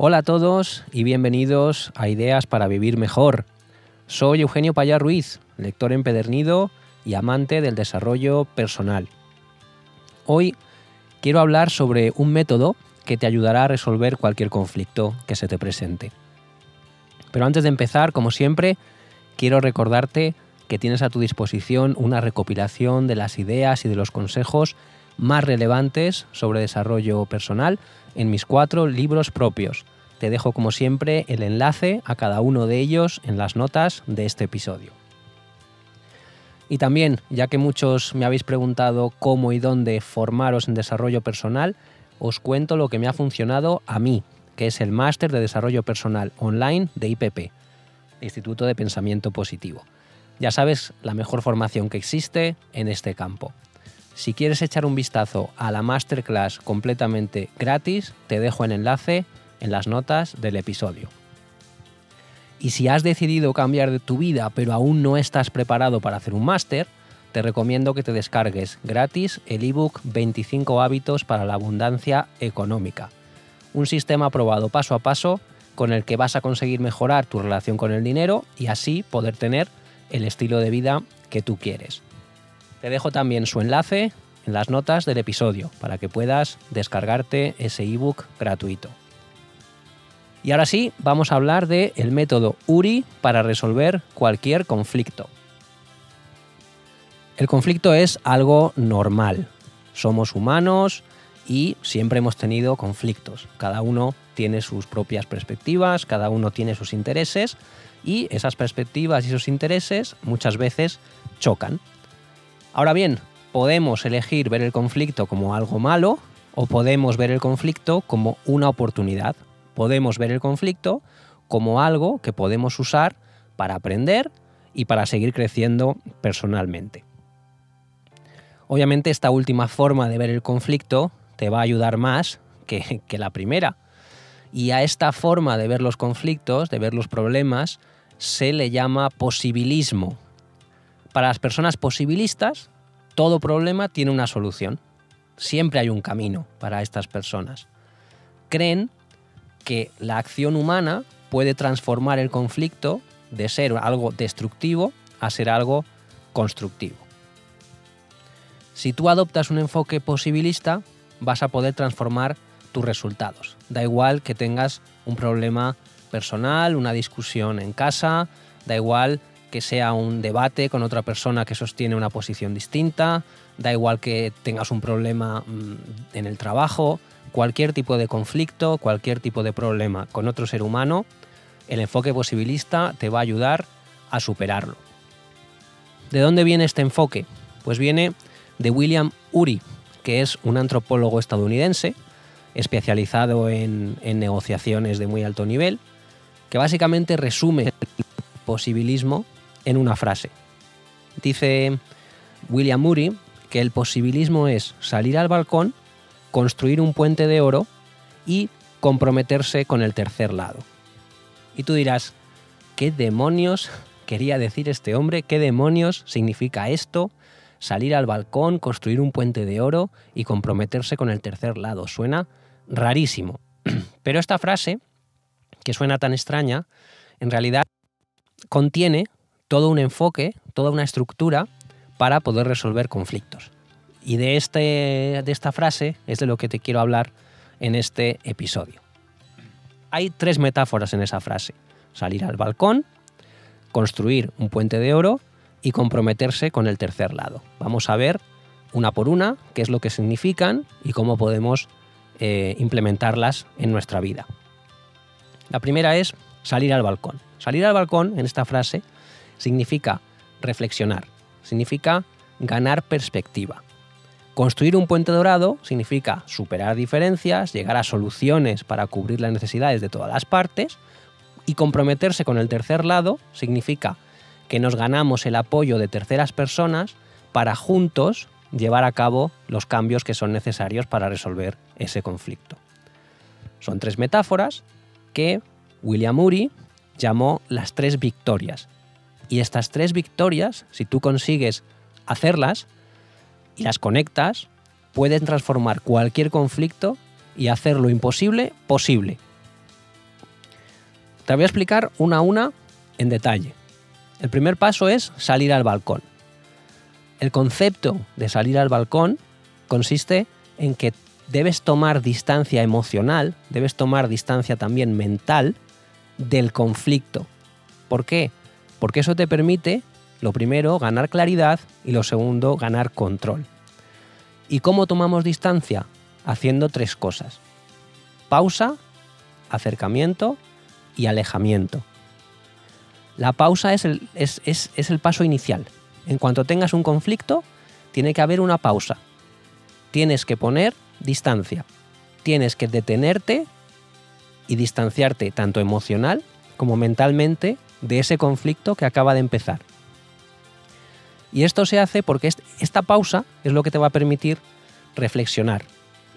Hola a todos y bienvenidos a Ideas para Vivir Mejor. Soy Eugenio Payá Ruiz, lector empedernido y amante del desarrollo personal. Hoy quiero hablar sobre un método que te ayudará a resolver cualquier conflicto que se te presente. Pero antes de empezar, como siempre, quiero recordarte que tienes a tu disposición una recopilación de las ideas y de los consejos más relevantes sobre desarrollo personal en mis 4 libros propios. Te dejo, como siempre, el enlace a cada uno de ellos en las notas de este episodio. Y también, ya que muchos me habéis preguntado cómo y dónde formaros en desarrollo personal, os cuento lo que me ha funcionado a mí, que es el Máster de Desarrollo Personal Online de IPP, Instituto de Pensamiento Positivo. Ya sabes, la mejor formación que existe en este campo. Si quieres echar un vistazo a la Masterclass completamente gratis, te dejo el enlace en las notas del episodio. Y si has decidido cambiar de tu vida pero aún no estás preparado para hacer un máster, te recomiendo que te descargues gratis el ebook 25 hábitos para la abundancia económica. Un sistema probado paso a paso con el que vas a conseguir mejorar tu relación con el dinero y así poder tener el estilo de vida que tú quieres. Te dejo también su enlace en las notas del episodio para que puedas descargarte ese ebook gratuito. Y ahora sí, vamos a hablar del método URI para resolver cualquier conflicto. El conflicto es algo normal. Somos humanos y siempre hemos tenido conflictos. Cada uno tiene sus propias perspectivas, cada uno tiene sus intereses y esas perspectivas y esos intereses muchas veces chocan. Ahora bien, podemos elegir ver el conflicto como algo malo o podemos ver el conflicto como una oportunidad. Podemos ver el conflicto como algo que podemos usar para aprender y para seguir creciendo personalmente. Obviamente esta última forma de ver el conflicto te va a ayudar más que la primera. Y a esta forma de ver los conflictos, de ver los problemas, se le llama posibilismo. Para las personas posibilistas, todo problema tiene una solución. Siempre hay un camino para estas personas. Creen que la acción humana puede transformar el conflicto de ser algo destructivo a ser algo constructivo. Si tú adoptas un enfoque posibilista, vas a poder transformar tus resultados. Da igual que tengas un problema personal, una discusión en casa, da igual que sea un debate con otra persona que sostiene una posición distinta, da igual que tengas un problema en el trabajo, cualquier tipo de conflicto, cualquier tipo de problema con otro ser humano, el enfoque posibilista te va a ayudar a superarlo. ¿De dónde viene este enfoque? Pues viene de William Ury, que es un antropólogo estadounidense especializado en negociaciones de muy alto nivel, que básicamente resume el posibilismo en una frase. Dice William Ury que el posibilismo es salir al balcón, construir un puente de oro y comprometerse con el tercer lado. Y tú dirás, ¿qué demonios quería decir este hombre? ¿Qué demonios significa esto? Salir al balcón, construir un puente de oro y comprometerse con el tercer lado. Suena rarísimo. Pero esta frase, que suena tan extraña, en realidad contiene todo un enfoque, toda una estructura para poder resolver conflictos. Y de esta frase es de lo que te quiero hablar en este episodio. Hay 3 metáforas en esa frase. Salir al balcón, construir un puente de oro y comprometerse con el tercer lado. Vamos a ver una por una qué es lo que significan y cómo podemos implementarlas en nuestra vida. La primera es salir al balcón. Salir al balcón, en esta frase, significa reflexionar, significa ganar perspectiva. Construir un puente dorado significa superar diferencias, llegar a soluciones para cubrir las necesidades de todas las partes, y comprometerse con el tercer lado significa que nos ganamos el apoyo de terceras personas para juntos llevar a cabo los cambios que son necesarios para resolver ese conflicto. Son 3 metáforas que William Ury llamó las 3 victorias. Y estas 3 victorias, si tú consigues hacerlas y las conectas, pueden transformar cualquier conflicto y hacer lo imposible posible. Te voy a explicar una a una en detalle. El primer paso es salir al balcón. El concepto de salir al balcón consiste en que debes tomar distancia emocional, debes tomar distancia también mental del conflicto. ¿Por qué? Porque eso te permite, lo primero, ganar claridad y lo segundo, ganar control. ¿Y cómo tomamos distancia? Haciendo 3 cosas. Pausa, acercamiento y alejamiento. La pausa es el paso inicial. En cuanto tengas un conflicto, tiene que haber una pausa. Tienes que poner distancia. Tienes que detenerte y distanciarte tanto emocional como mentalmente de ese conflicto que acaba de empezar. Y esto se hace porque esta pausa es lo que te va a permitir reflexionar.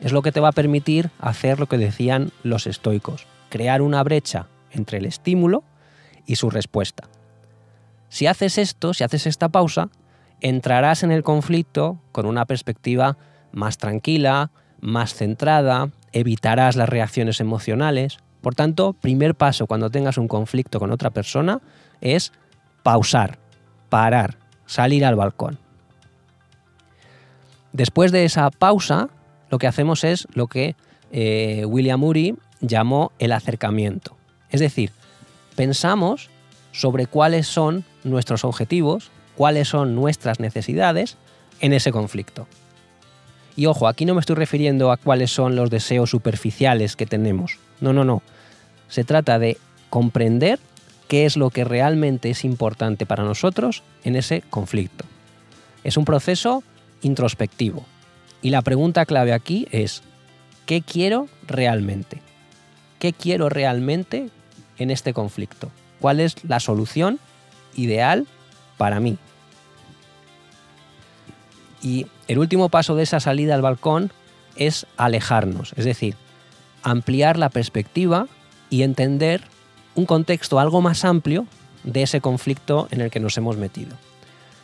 Es lo que te va a permitir hacer lo que decían los estoicos, crear una brecha entre el estímulo y su respuesta. Si haces esto, si haces esta pausa, entrarás en el conflicto con una perspectiva más tranquila, más centrada, evitarás las reacciones emocionales. Por tanto, primer paso cuando tengas un conflicto con otra persona es pausar, parar, salir al balcón. Después de esa pausa, lo que hacemos es lo que William Ury llamó el acercamiento. Es decir, pensamos sobre cuáles son nuestros objetivos, cuáles son nuestras necesidades en ese conflicto. Y ojo, aquí no me estoy refiriendo a cuáles son los deseos superficiales que tenemos. No. Se trata de comprender qué es lo que realmente es importante para nosotros en ese conflicto. Es un proceso introspectivo. Y la pregunta clave aquí es, ¿qué quiero realmente? ¿Qué quiero realmente en este conflicto? ¿Cuál es la solución ideal para mí? Y el último paso de esa salida al balcón es alejarnos, es decir, ampliar la perspectiva y entender un contexto algo más amplio de ese conflicto en el que nos hemos metido.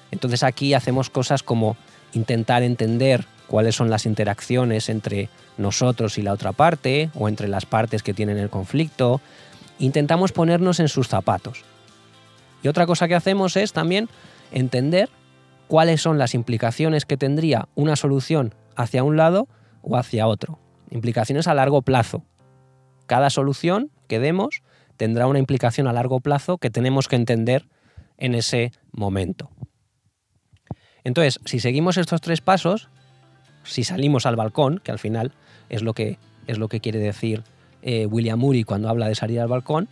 Entonces aquí hacemos cosas como intentar entender cuáles son las interacciones entre nosotros y la otra parte o entre las partes que tienen el conflicto. Intentamos ponernos en sus zapatos. Y otra cosa que hacemos es también entender cuáles son las implicaciones que tendría una solución hacia un lado o hacia otro. Implicaciones a largo plazo. Cada solución que demos tendrá una implicación a largo plazo que tenemos que entender en ese momento. Entonces, si seguimos estos 3 pasos, si salimos al balcón, que al final es lo que quiere decir William Ury cuando habla de salir al balcón,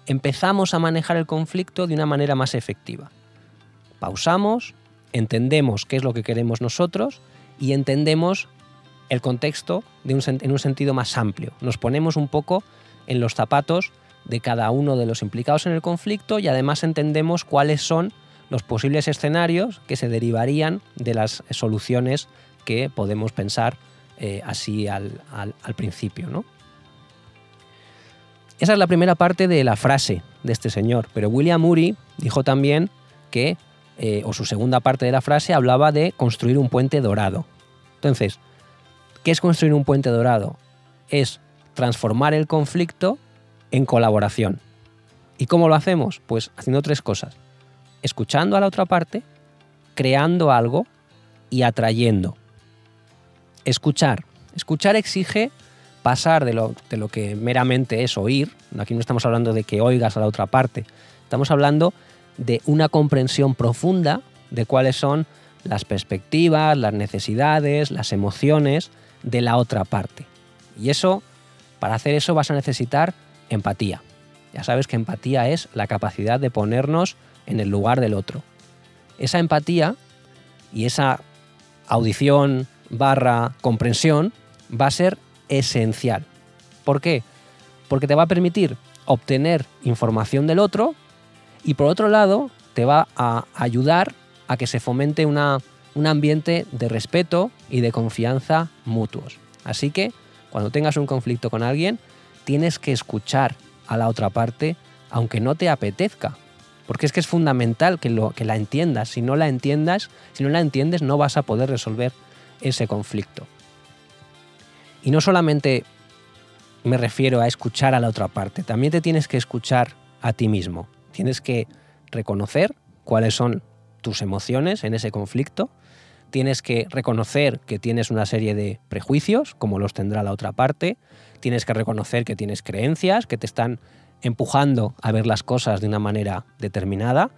empezamos a manejar el conflicto de una manera más efectiva. Pausamos, entendemos qué es lo que queremos nosotros y entendemos el contexto en un sentido más amplio. Nos ponemos un poco en los zapatos de cada uno de los implicados en el conflicto y además entendemos cuáles son los posibles escenarios que se derivarían de las soluciones que podemos pensar así al principio, ¿no? Esa es la primera parte de la frase de este señor, pero William Ury dijo también que, o su segunda parte de la frase, hablaba de construir un puente dorado. Entonces, ¿qué es construir un puente dorado? Es transformar el conflicto en colaboración. ¿Y cómo lo hacemos? Pues haciendo 3 cosas. Escuchando a la otra parte, creando algo y atrayendo. Escuchar. Escuchar exige pasar de lo que meramente es oír. Aquí no estamos hablando de que oigas a la otra parte. Estamos hablando de una comprensión profunda de cuáles son las perspectivas, las necesidades, las emociones de la otra parte. Y eso, para hacer eso vas a necesitar empatía. Ya sabes que empatía es la capacidad de ponernos en el lugar del otro. Esa empatía y esa audición / comprensión va a ser esencial. ¿Por qué? Porque te va a permitir obtener información del otro y por otro lado te va a ayudar a que se fomente un ambiente de respeto y de confianza mutuos. Así que cuando tengas un conflicto con alguien tienes que escuchar a la otra parte aunque no te apetezca. Porque es que es fundamental que la entiendas. Si no la entiendes, no vas a poder resolver ese conflicto. Y no solamente me refiero a escuchar a la otra parte, también te tienes que escuchar a ti mismo. Tienes que reconocer cuáles son tus emociones en ese conflicto. Tienes que reconocer que tienes una serie de prejuicios, como los tendrá la otra parte. Tienes que reconocer que tienes creencias que te están empujando a ver las cosas de una manera determinada.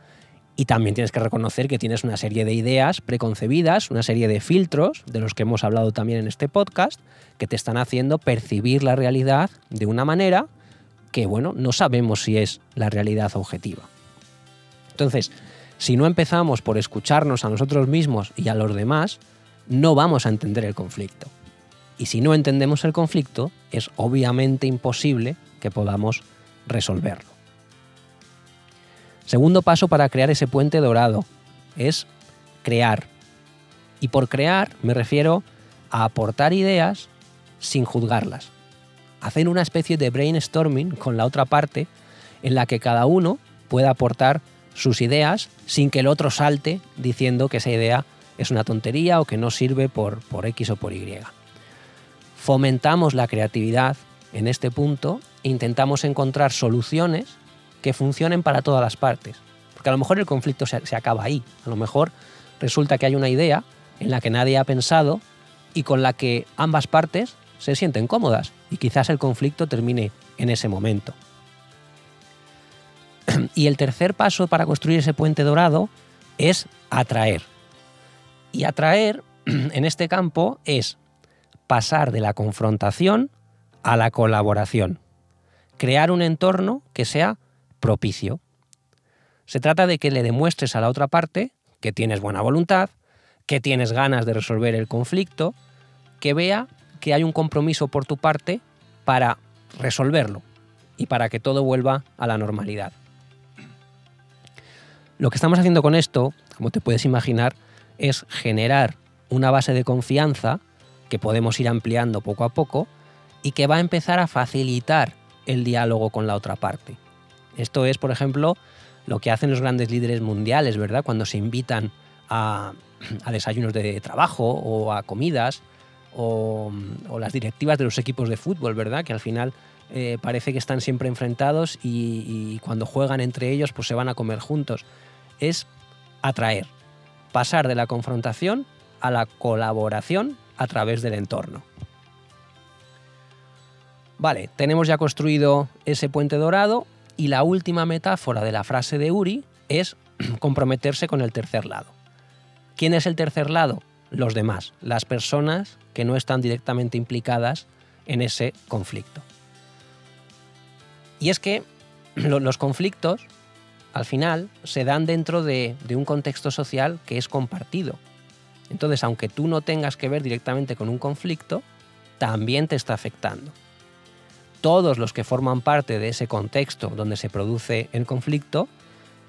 Y también tienes que reconocer que tienes una serie de ideas preconcebidas, una serie de filtros, de los que hemos hablado también en este podcast, que te están haciendo percibir la realidad de una manera que, bueno, no sabemos si es la realidad objetiva. Entonces, si no empezamos por escucharnos a nosotros mismos y a los demás, no vamos a entender el conflicto. Y si no entendemos el conflicto, es obviamente imposible que podamos resolverlo. Segundo paso para crear ese puente dorado es crear. Y por crear me refiero a aportar ideas sin juzgarlas. Hacer una especie de brainstorming con la otra parte en la que cada uno pueda aportar sus ideas sin que el otro salte diciendo que esa idea es una tontería o que no sirve por X o por Y. Fomentamos la creatividad en este punto e intentamos encontrar soluciones que funcionen para todas las partes. Porque a lo mejor el conflicto se acaba ahí. A lo mejor resulta que hay una idea en la que nadie ha pensado y con la que ambas partes se sienten cómodas y quizás el conflicto termine en ese momento. Y el tercer paso para construir ese puente dorado es atraer. Y atraer en este campo es pasar de la confrontación a la colaboración. Crear un entorno que sea propicio. Se trata de que le demuestres a la otra parte que tienes buena voluntad, que tienes ganas de resolver el conflicto, que vea que hay un compromiso por tu parte para resolverlo y para que todo vuelva a la normalidad. Lo que estamos haciendo con esto, como te puedes imaginar, es generar una base de confianza que podemos ir ampliando poco a poco y que va a empezar a facilitar el diálogo con la otra parte. Esto es, por ejemplo, lo que hacen los grandes líderes mundiales, ¿verdad? Cuando se invitan a desayunos de trabajo o a comidas o las directivas de los equipos de fútbol, ¿verdad? Que al final parece que están siempre enfrentados y cuando juegan entre ellos pues se van a comer juntos. Es atraer, pasar de la confrontación a la colaboración a través del entorno. Vale, tenemos ya construido ese puente dorado y la última metáfora de la frase de Uri es comprometerse con el tercer lado. ¿Quién es el tercer lado? Los demás, las personas que no están directamente implicadas en ese conflicto. Y es que los conflictos, al final, se dan dentro de un contexto social que es compartido. Entonces, aunque tú no tengas que ver directamente con un conflicto, también te está afectando. Todos los que forman parte de ese contexto donde se produce el conflicto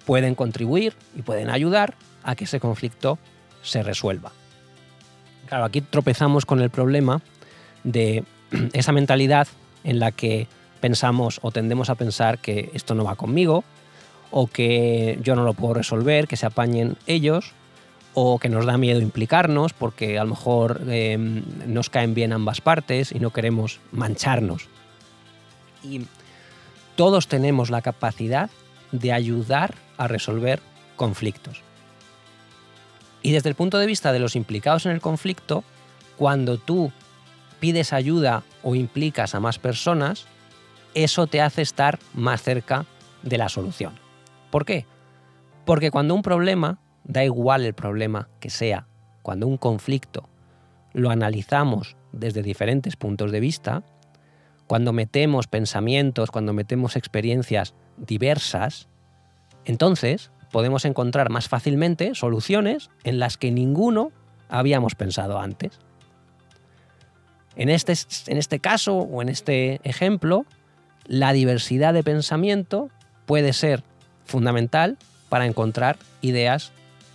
pueden contribuir y pueden ayudar a que ese conflicto se resuelva. Claro, aquí tropezamos con el problema de esa mentalidad en la que pensamos o tendemos a pensar que esto no va conmigo, o que yo no lo puedo resolver, que se apañen ellos, o que nos da miedo implicarnos porque a lo mejor nos caen bien ambas partes y no queremos mancharnos. Y todos tenemos la capacidad de ayudar a resolver conflictos. Y desde el punto de vista de los implicados en el conflicto, cuando tú pides ayuda o implicas a más personas, eso te hace estar más cerca de la solución. ¿Por qué? Porque cuando un problema, da igual el problema que sea, cuando un conflicto lo analizamos desde diferentes puntos de vista, cuando metemos pensamientos, cuando metemos experiencias diversas, entonces podemos encontrar más fácilmente soluciones en las que ninguno habíamos pensado antes. En este caso o en este ejemplo, la diversidad de pensamiento puede ser fundamental para encontrar ideas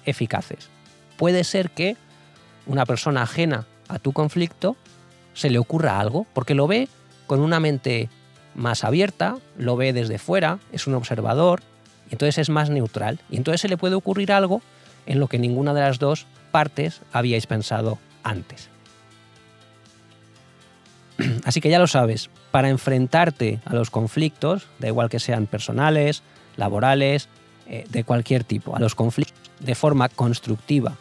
eficaces. Puede ser que una persona ajena a tu conflicto se le ocurra algo, porque lo ve con una mente más abierta, lo ve desde fuera, es un observador, y entonces es más neutral. Y entonces se le puede ocurrir algo en lo que ninguna de las dos partes habíais pensado antes. Así que ya lo sabes, para enfrentarte a los conflictos, da igual que sean personales, laborales, de cualquier tipo, a los conflictos de forma constructiva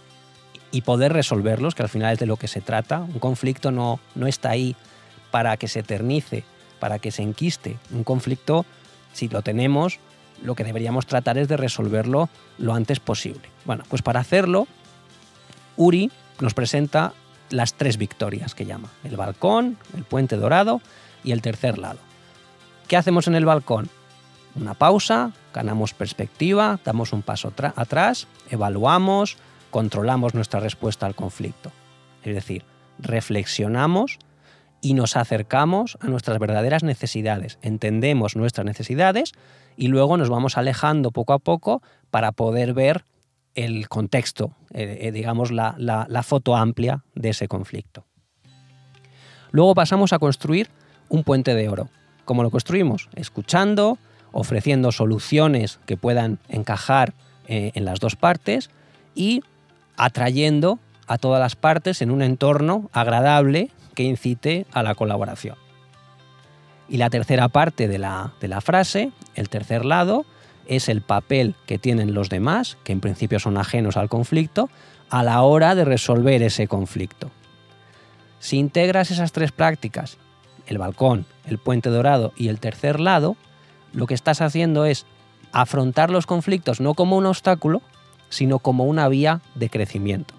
y poder resolverlos, que al final es de lo que se trata. Un conflicto no está ahí para que se eternice, para que se enquiste. Un conflicto, si lo tenemos, lo que deberíamos tratar es de resolverlo lo antes posible. Bueno, pues para hacerlo, Uri nos presenta las 3 victorias que llama: el balcón, el puente dorado y el tercer lado. ¿Qué hacemos en el balcón? Una pausa, ganamos perspectiva, damos un paso atrás, evaluamos, controlamos nuestra respuesta al conflicto. Es decir, reflexionamos y nos acercamos a nuestras verdaderas necesidades, entendemos nuestras necesidades y luego nos vamos alejando poco a poco para poder ver el contexto, digamos la foto amplia de ese conflicto. Luego pasamos a construir un puente de oro. ¿Cómo lo construimos? Escuchando, ofreciendo soluciones que puedan encajar en las dos partes y atrayendo a todas las partes en un entorno agradable que incite a la colaboración. Y la tercera parte de la frase, el tercer lado, es el papel que tienen los demás, que en principio son ajenos al conflicto, a la hora de resolver ese conflicto. Si integras esas 3 prácticas, el balcón, el puente dorado y el tercer lado, lo que estás haciendo es afrontar los conflictos no como un obstáculo, sino como una vía de crecimiento.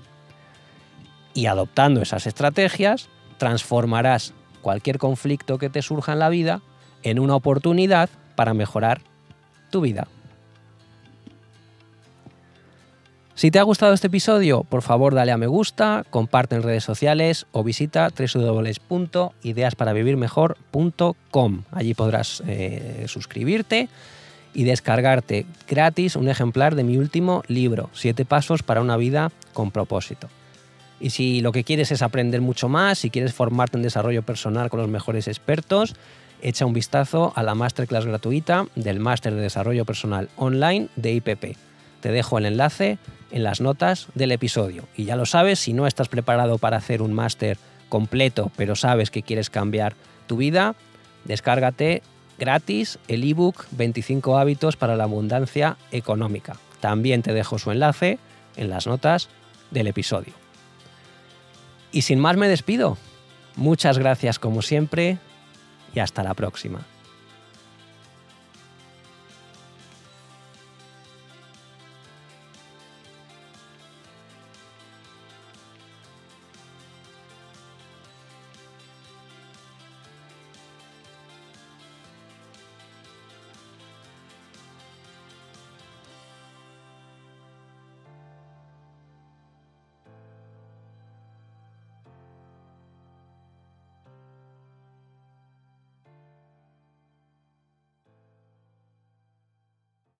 Y adoptando esas estrategias, transformarás cualquier conflicto que te surja en la vida en una oportunidad para mejorar tu vida. Si te ha gustado este episodio, por favor dale a me gusta, comparte en redes sociales o visita www.ideasparavivirmejor.com. Allí podrás suscribirte y descargarte gratis un ejemplar de mi último libro, 7 pasos para una vida con propósito. Y si lo que quieres es aprender mucho más, si quieres formarte en desarrollo personal con los mejores expertos, echa un vistazo a la masterclass gratuita del Máster de Desarrollo Personal Online de IPP. Te dejo el enlace en las notas del episodio. Y ya lo sabes, si no estás preparado para hacer un máster completo, pero sabes que quieres cambiar tu vida, descárgate gratis el ebook 25 hábitos para la abundancia económica. También te dejo su enlace en las notas del episodio. Y sin más me despido. Muchas gracias como siempre y hasta la próxima.